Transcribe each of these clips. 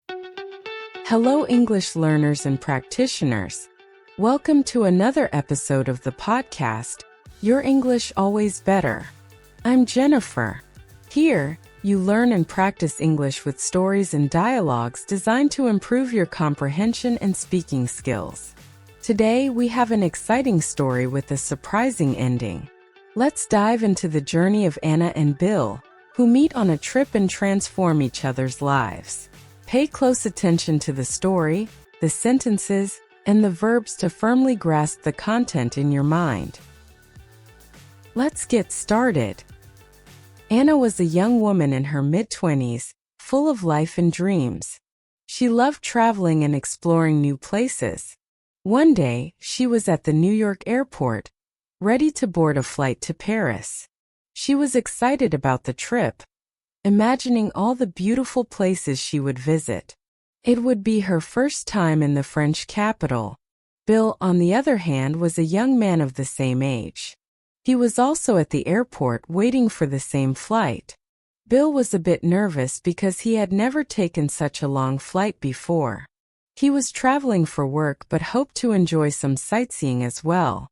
Hello, English learners and practitioners. Welcome to another episode of the podcast, Your English Always Better. I'm Jennifer. Here, you learn and practice English with stories and dialogues designed to improve your comprehension and speaking skills. Today, we have an exciting story with a surprising ending. Let's dive into the journey of Anna and Bill, who meet on a trip and transform each other's lives. Pay close attention to the story, the sentences, and the verbs to firmly grasp the content in your mind. Let's get started. Anna was a young woman in her mid-20s, full of life and dreams. She loved traveling and exploring new places. One day, she was at the New York airport, ready to board a flight to Paris. She was excited about the trip, imagining all the beautiful places she would visit. It would be her first time in the French capital. Bill, on the other hand, was a young man of the same age. He was also at the airport waiting for the same flight. Bill was a bit nervous because he had never taken such a long flight before. He was traveling for work but hoped to enjoy some sightseeing as well.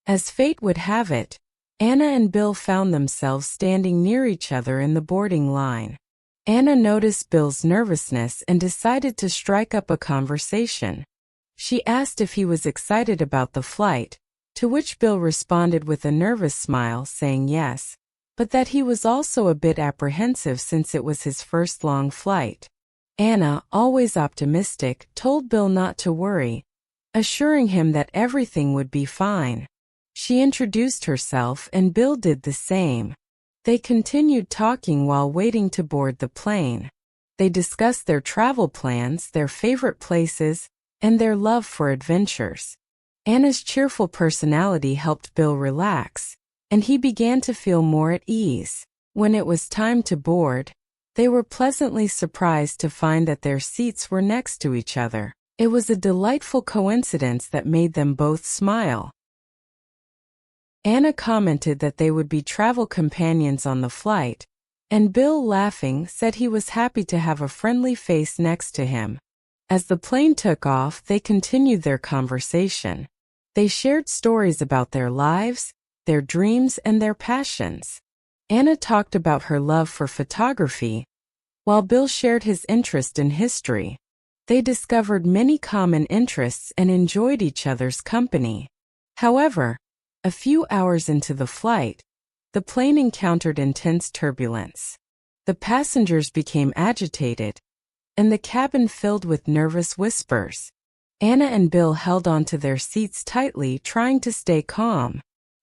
As fate would have it, Anna and Bill found themselves standing near each other in the boarding line. Anna noticed Bill's nervousness and decided to strike up a conversation. She asked if he was excited about the flight, to which Bill responded with a nervous smile, saying yes, but that he was also a bit apprehensive since it was his first long flight. Anna, always optimistic, told Bill not to worry, assuring him that everything would be fine. She introduced herself and Bill did the same. They continued talking while waiting to board the plane. They discussed their travel plans, their favorite places, and their love for adventures. Anna's cheerful personality helped Bill relax, and he began to feel more at ease. When it was time to board, they were pleasantly surprised to find that their seats were next to each other. It was a delightful coincidence that made them both smile. Anna commented that they would be travel companions on the flight, and Bill, laughing, said he was happy to have a friendly face next to him. As the plane took off, they continued their conversation. They shared stories about their lives, their dreams, and their passions. Anna talked about her love for photography, while Bill shared his interest in history. They discovered many common interests and enjoyed each other's company. However, a few hours into the flight, the plane encountered intense turbulence. The passengers became agitated, and the cabin filled with nervous whispers. Anna and Bill held onto their seats tightly, trying to stay calm.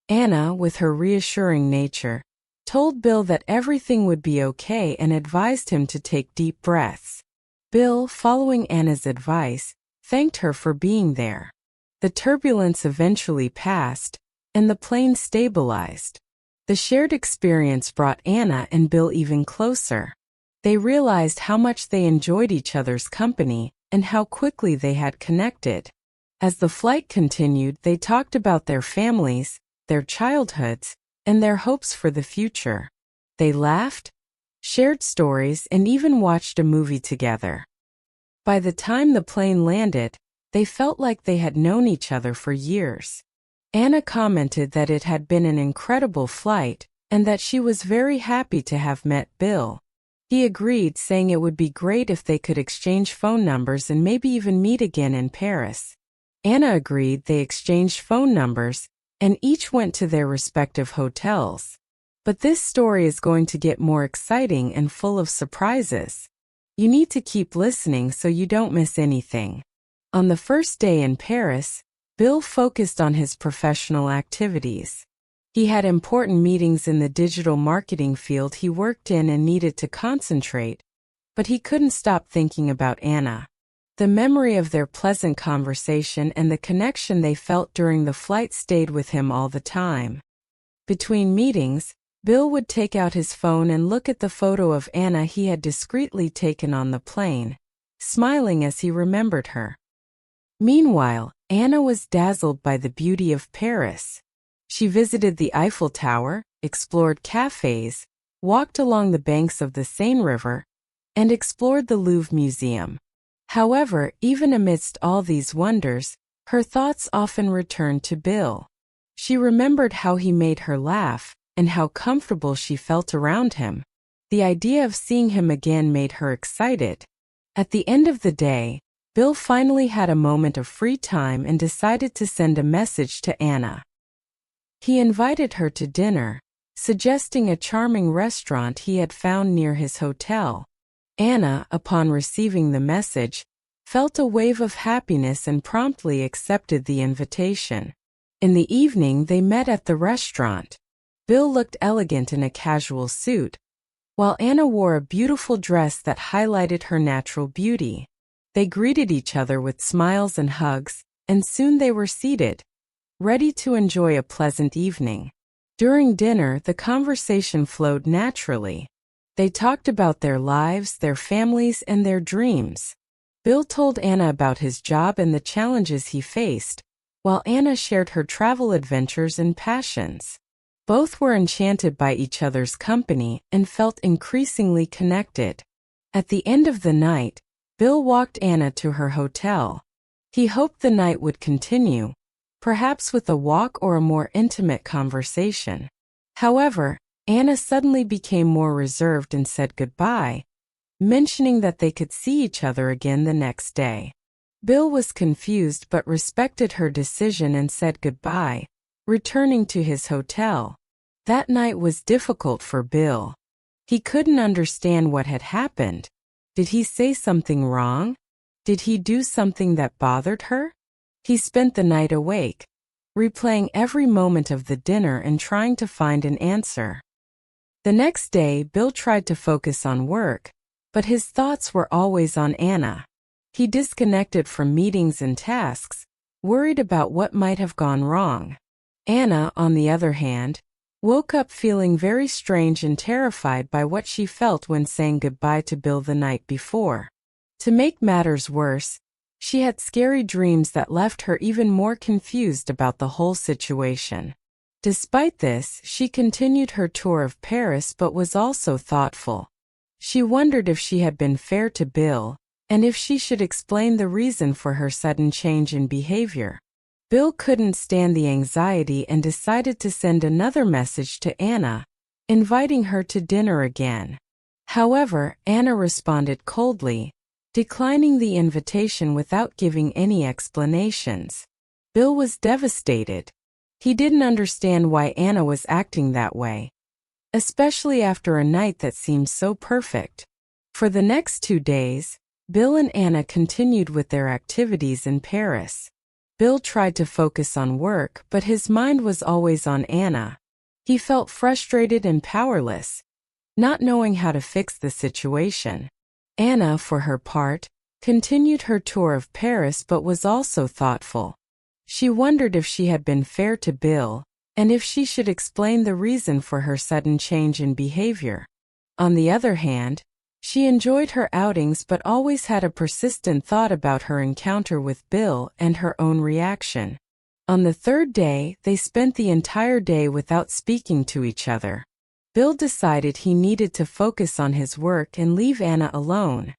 Anna, with her reassuring nature, told Bill that everything would be okay and advised him to take deep breaths. Bill, following Anna's advice, thanked her for being there. The turbulence eventually passed, and the plane stabilized. The shared experience brought Anna and Bill even closer. They realized how much they enjoyed each other's company and how quickly they had connected. As the flight continued, they talked about their families, their childhoods, and their hopes for the future. They laughed, shared stories, and even watched a movie together. By the time the plane landed, they felt like they had known each other for years. Anna commented that it had been an incredible flight and that she was very happy to have met Bill. He agreed, saying it would be great if they could exchange phone numbers and maybe even meet again in Paris. Anna agreed. They exchanged phone numbers and each went to their respective hotels. But this story is going to get more exciting and full of surprises. You need to keep listening so you don't miss anything. On the first day in Paris, Bill focused on his professional activities. He had important meetings in the digital marketing field he worked in and needed to concentrate, but he couldn't stop thinking about Anna. The memory of their pleasant conversation and the connection they felt during the flight stayed with him all the time. Between meetings, Bill would take out his phone and look at the photo of Anna he had discreetly taken on the plane, smiling as he remembered her. Meanwhile, Anna was dazzled by the beauty of Paris. She visited the Eiffel Tower, explored cafes, walked along the banks of the Seine River, and explored the Louvre Museum. However, even amidst all these wonders, her thoughts often returned to Bill. She remembered how he made her laugh, and how comfortable she felt around him. The idea of seeing him again made her excited. At the end of the day, Bill finally had a moment of free time and decided to send a message to Anna. He invited her to dinner, suggesting a charming restaurant he had found near his hotel. Anna, upon receiving the message, felt a wave of happiness and promptly accepted the invitation. In the evening, they met at the restaurant. Bill looked elegant in a casual suit, while Anna wore a beautiful dress that highlighted her natural beauty. They greeted each other with smiles and hugs, and soon they were seated, ready to enjoy a pleasant evening. During dinner, the conversation flowed naturally. They talked about their lives, their families, and their dreams. Bill told Anna about his job and the challenges he faced, while Anna shared her travel adventures and passions. Both were enchanted by each other's company and felt increasingly connected. At the end of the night, Bill walked Anna to her hotel. He hoped the night would continue, perhaps with a walk or a more intimate conversation. However, Anna suddenly became more reserved and said goodbye, mentioning that they could see each other again the next day. Bill was confused but respected her decision and said goodbye, returning to his hotel. That night was difficult for Bill. He couldn't understand what had happened. Did he say something wrong? Did he do something that bothered her? He spent the night awake, replaying every moment of the dinner and trying to find an answer. The next day, Bill tried to focus on work, but his thoughts were always on Anna. He disconnected from meetings and tasks, worried about what might have gone wrong. Anna, on the other hand, woke up feeling very strange and terrified by what she felt when saying goodbye to Bill the night before. To make matters worse, she had scary dreams that left her even more confused about the whole situation. Despite this, she continued her tour of Paris but was also thoughtful. She wondered if she had been fair to Bill, and if she should explain the reason for her sudden change in behavior. Bill couldn't stand the anxiety and decided to send another message to Anna, inviting her to dinner again. However, Anna responded coldly, declining the invitation without giving any explanations. Bill was devastated. He didn't understand why Anna was acting that way, especially after a night that seemed so perfect. For the next 2 days, Bill and Anna continued with their activities in Paris. Bill tried to focus on work, but his mind was always on Anna. He felt frustrated and powerless, not knowing how to fix the situation. Anna, for her part, continued her tour of Paris but was also thoughtful. She wondered if she had been fair to Bill, and if she should explain the reason for her sudden change in behavior. On the other hand, she enjoyed her outings but always had a persistent thought about her encounter with Bill and her own reaction. On the 3rd day, they spent the entire day without speaking to each other. Bill decided he needed to focus on his work and leave Anna alone.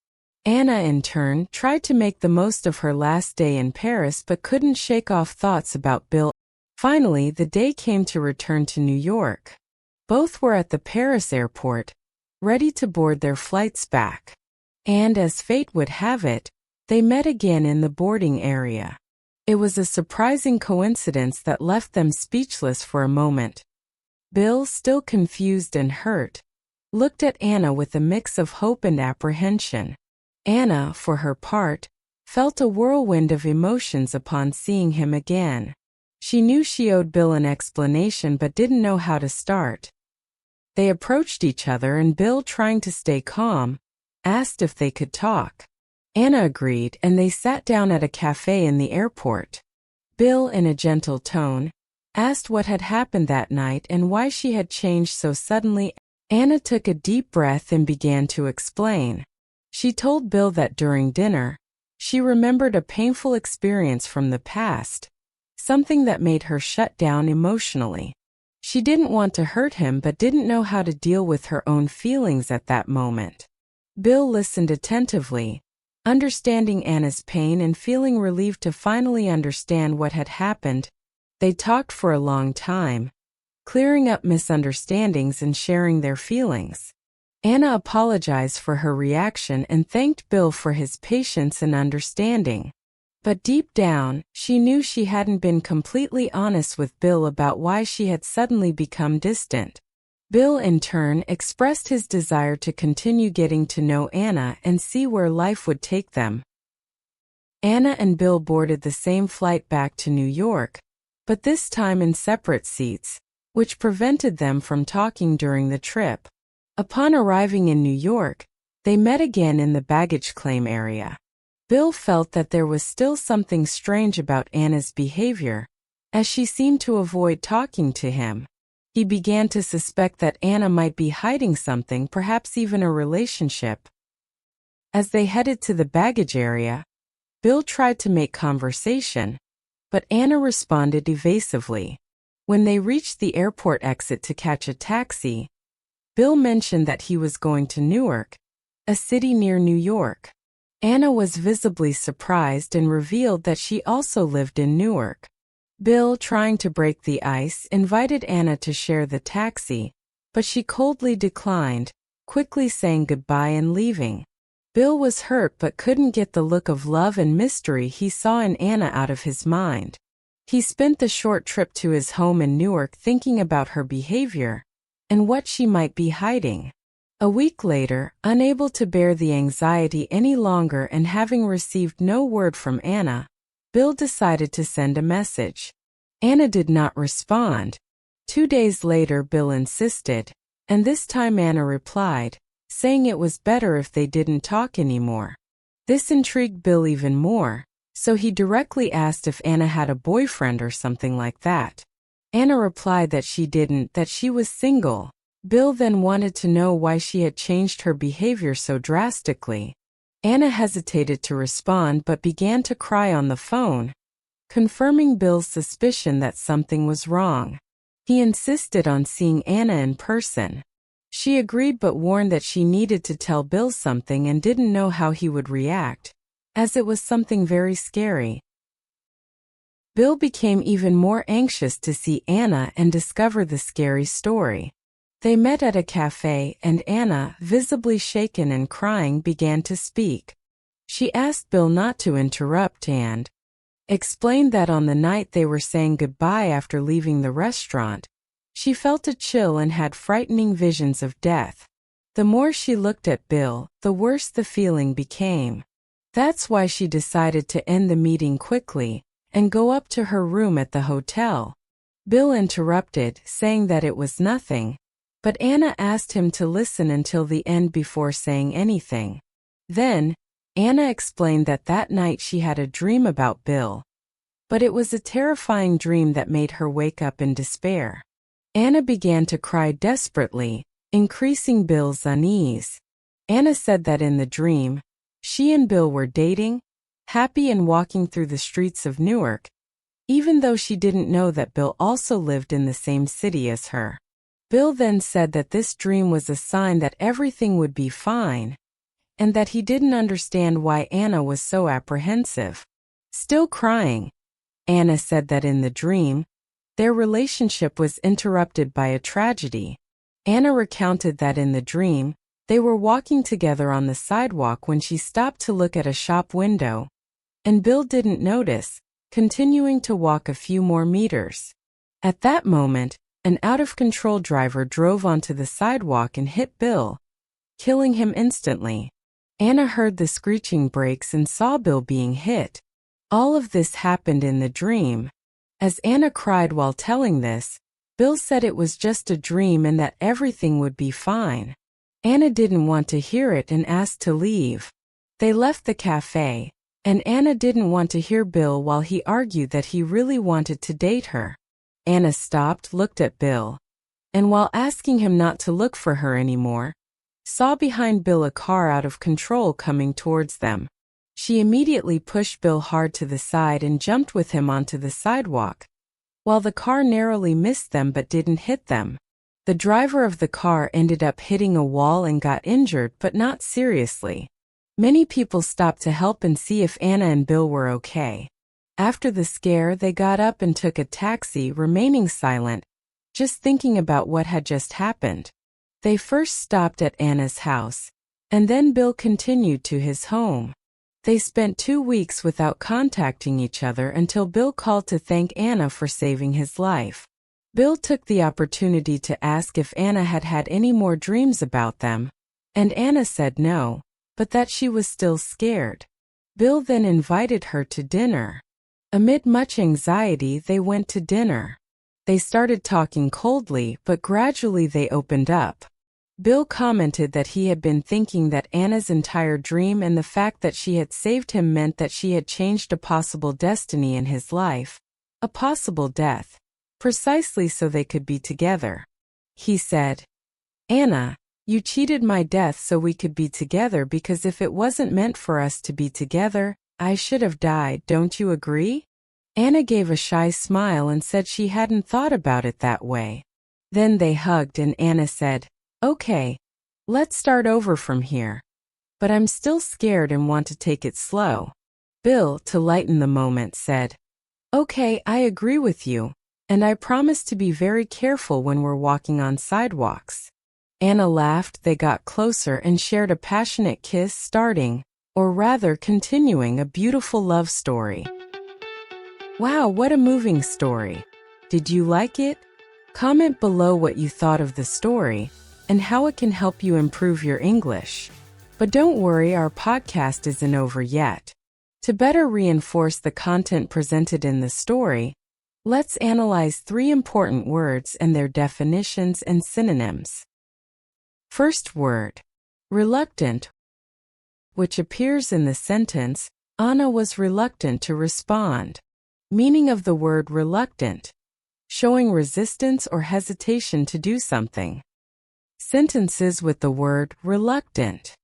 Anna, in turn, tried to make the most of her last day in Paris but couldn't shake off thoughts about Bill. Finally, the day came to return to New York. Both were at the Paris airport, ready to board their flights back. And as fate would have it, they met again in the boarding area. It was a surprising coincidence that left them speechless for a moment. Bill, still confused and hurt, looked at Anna with a mix of hope and apprehension. Anna, for her part, felt a whirlwind of emotions upon seeing him again. She knew she owed Bill an explanation but didn't know how to start. They approached each other and Bill, trying to stay calm, asked if they could talk. Anna agreed and they sat down at a cafe in the airport. Bill, in a gentle tone, asked what had happened that night and why she had changed so suddenly. Anna took a deep breath and began to explain. She told Bill that during dinner, she remembered a painful experience from the past, something that made her shut down emotionally. She didn't want to hurt him but didn't know how to deal with her own feelings at that moment. Bill listened attentively, Understanding Anna's pain and feeling relieved to finally understand what had happened, they talked for a long time, clearing up misunderstandings and sharing their feelings. Anna apologized for her reaction and thanked Bill for his patience and understanding. But deep down, she knew she hadn't been completely honest with Bill about why she had suddenly become distant. Bill, in turn, expressed his desire to continue getting to know Anna and see where life would take them. Anna and Bill boarded the same flight back to New York, but this time in separate seats, which prevented them from talking during the trip. Upon arriving in New York, they met again in the baggage claim area. Bill felt that there was still something strange about Anna's behavior, as she seemed to avoid talking to him. He began to suspect that Anna might be hiding something, perhaps even a relationship. As they headed to the baggage area, Bill tried to make conversation, but Anna responded evasively. When they reached the airport exit to catch a taxi, Bill mentioned that he was going to Newark, a city near New York. Anna was visibly surprised and revealed that she also lived in Newark. Bill, trying to break the ice, invited Anna to share the taxi, but she coldly declined, quickly saying goodbye and leaving. Bill was hurt but couldn't get the look of love and mystery he saw in Anna out of his mind. He spent the short trip to his home in Newark thinking about her behavior and what she might be hiding. A week later, unable to bear the anxiety any longer and having received no word from Anna, Bill decided to send a message. Anna did not respond. 2 days later, Bill insisted, and this time Anna replied, saying it was better if they didn't talk anymore. This intrigued Bill even more, so he directly asked if Anna had a boyfriend or something like that. Anna replied that she didn't, that she was single. Bill then wanted to know why she had changed her behavior so drastically. Anna hesitated to respond but began to cry on the phone, confirming Bill's suspicion that something was wrong. He insisted on seeing Anna in person. She agreed but warned that she needed to tell Bill something and didn't know how he would react, as it was something very scary. Bill became even more anxious to see Anna and discover the scary story. They met at a cafe and Anna, visibly shaken and crying, began to speak. She asked Bill not to interrupt and explained that on the night they were saying goodbye after leaving the restaurant, she felt a chill and had frightening visions of death. The more she looked at Bill, the worse the feeling became. That's why she decided to end the meeting quickly and go up to her room at the hotel. Bill interrupted, saying that it was nothing, but Anna asked him to listen until the end before saying anything. Then, Anna explained that that night she had a dream about Bill, but it was a terrifying dream that made her wake up in despair. Anna began to cry desperately, increasing Bill's unease. Anna said that in the dream, she and Bill were dating, happy and walking through the streets of Newark, even though she didn't know that Bill also lived in the same city as her. Bill then said that this dream was a sign that everything would be fine, and that he didn't understand why Anna was so apprehensive. Still crying, Anna said that in the dream, their relationship was interrupted by a tragedy. Anna recounted that in the dream, they were walking together on the sidewalk when she stopped to look at a shop window, and Bill didn't notice, continuing to walk a few more meters. At that moment, an out-of-control driver drove onto the sidewalk and hit Bill, killing him instantly. Anna heard the screeching brakes and saw Bill being hit. All of this happened in the dream. As Anna cried while telling this, Bill said it was just a dream and that everything would be fine. Anna didn't want to hear it and asked to leave. They left the cafe, and Anna didn't want to hear Bill while he argued that he really wanted to date her. Anna stopped, looked at Bill, and while asking him not to look for her anymore, saw behind Bill a car out of control coming towards them. She immediately pushed Bill hard to the side and jumped with him onto the sidewalk, while the car narrowly missed them but didn't hit them. The driver of the car ended up hitting a wall and got injured but not seriously. Many people stopped to help and see if Anna and Bill were okay. After the scare, they got up and took a taxi, remaining silent, just thinking about what had just happened. They first stopped at Anna's house, and then Bill continued to his home. They spent 2 weeks without contacting each other until Bill called to thank Anna for saving his life. Bill took the opportunity to ask if Anna had had any more dreams about them, and Anna said no, but that she was still scared. Bill then invited her to dinner. Amid much anxiety, they went to dinner. They started talking coldly, but gradually they opened up. Bill commented that he had been thinking that Anna's entire dream and the fact that she had saved him meant that she had changed a possible destiny in his life, a possible death, precisely so they could be together. He said, "Anna, you cheated my death so we could be together because if it wasn't meant for us to be together, I should have died, don't you agree?" Anna gave a shy smile and said she hadn't thought about it that way. Then they hugged and Anna said, "Okay, let's start over from here. But I'm still scared and want to take it slow." Bill, to lighten the moment, said, "Okay, I agree with you, and I promise to be very careful when we're walking on sidewalks." Anna laughed. They got closer and shared a passionate kiss, starting, or rather continuing, a beautiful love story. Wow, what a moving story. Did you like it? Comment below what you thought of the story and how it can help you improve your English. But don't worry, our podcast isn't over yet. To better reinforce the content presented in the story, let's analyze 3 important words and their definitions and synonyms. First word, reluctant, which appears in the sentence, Anna was reluctant to respond. Meaning of the word reluctant, showing resistance or hesitation to do something. Sentences with the word reluctant.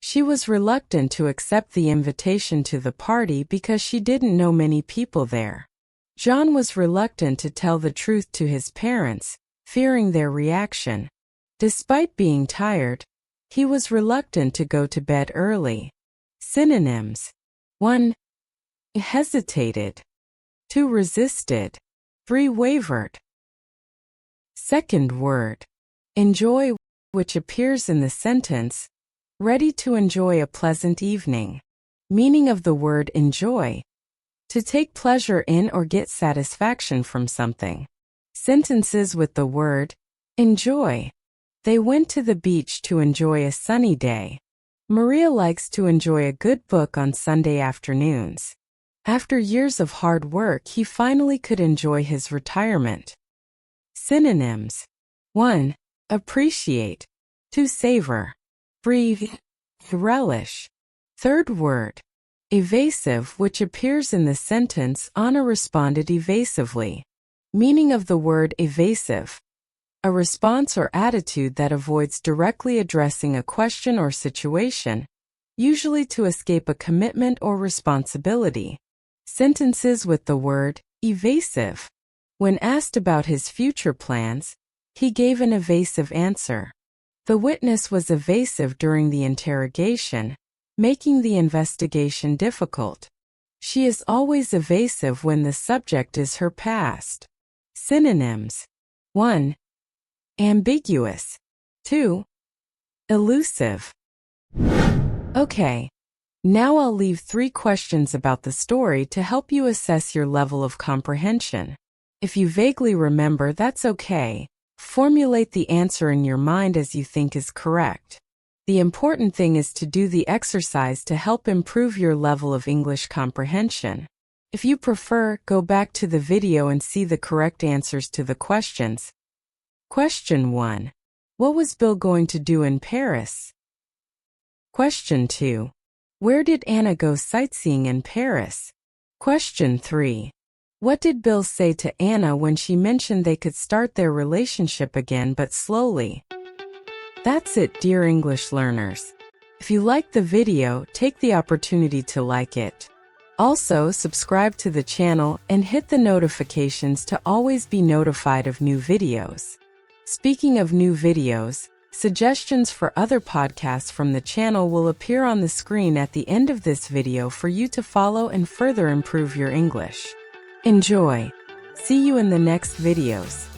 She was reluctant to accept the invitation to the party because she didn't know many people there. John was reluctant to tell the truth to his parents, fearing their reaction. Despite being tired, he was reluctant to go to bed early. Synonyms. 1. Hesitated. 2. Resisted. 3. Wavered. Second word, enjoy, which appears in the sentence, ready to enjoy a pleasant evening. Meaning of the word enjoy, to take pleasure in or get satisfaction from something. Sentences with the word enjoy. They went to the beach to enjoy a sunny day. Maria likes to enjoy a good book on Sunday afternoons. After years of hard work, he finally could enjoy his retirement. Synonyms. 1. Appreciate. 2. Savor. 3. Relish. Third word, evasive, which appears in the sentence, Anna responded evasively. Meaning of the word evasive, a response or attitude that avoids directly addressing a question or situation, usually to escape a commitment or responsibility. Sentences with the word evasive. When asked about his future plans, he gave an evasive answer. The witness was evasive during the interrogation, making the investigation difficult. She is always evasive when the subject is her past. Synonyms. 1. Ambiguous. 2. Elusive. Okay. Now I'll leave 3 questions about the story to help you assess your level of comprehension. If you vaguely remember, that's okay. Formulate the answer in your mind as you think is correct. The important thing is to do the exercise to help improve your level of English comprehension. If you prefer, go back to the video and see the correct answers to the questions. Question 1. What was Bill going to do in Paris? Question 2. Where did Anna go sightseeing in Paris? Question 3. What did Bill say to Anna when she mentioned they could start their relationship again but slowly? That's it, dear English learners. If you liked the video, take the opportunity to like it. Also, subscribe to the channel and hit the notifications to always be notified of new videos. Speaking of new videos, Suggestions for other podcasts from the channel will appear on the screen at the end of this video for you to follow and further improve your English. Enjoy! See you in the next videos.